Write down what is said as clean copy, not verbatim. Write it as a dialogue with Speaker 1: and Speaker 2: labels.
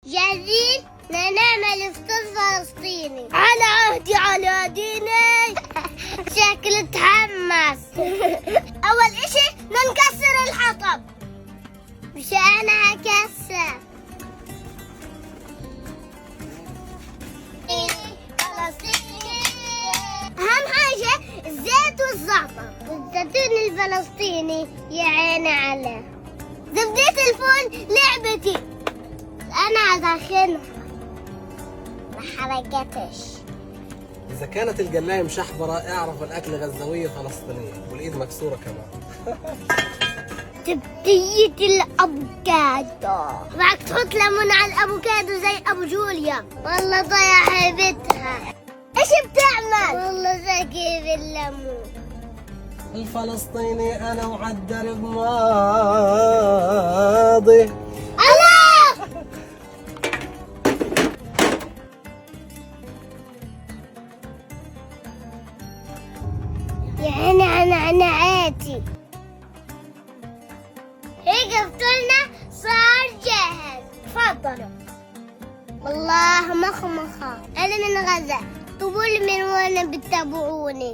Speaker 1: جاهزين؟ نعمل إفطار فلسطيني على عهدي على ديني. شكل تحمس. أول إشي نكسر الحطب. مش أنا هكسر. فلسطيني. أهم حاجة الزيت والزعتر والزيتون الفلسطيني، يا عيني عليه. زبدة الفول لعبتي، أنا أدخنها ما حرقتش.
Speaker 2: إذا كانت القلاية مشحبرة اعرف الأكل غزاوية فلسطينية والإيد مكسورة كمان.
Speaker 1: تبتية الأفوكادو، راح تحط ليمون على الأفوكادو زي أبو جوليا. والله ضيع هيبتها. إيش بتعمل؟ والله ذكي بالليمون.
Speaker 2: الفلسطيني أنا وعدر بماضي.
Speaker 1: الله! يعني أنا عاتي. هيك فطرنا صار جاهز. تفضلوا. والله مخمخة. أنا من غزة. طول من وين بتتابعوني؟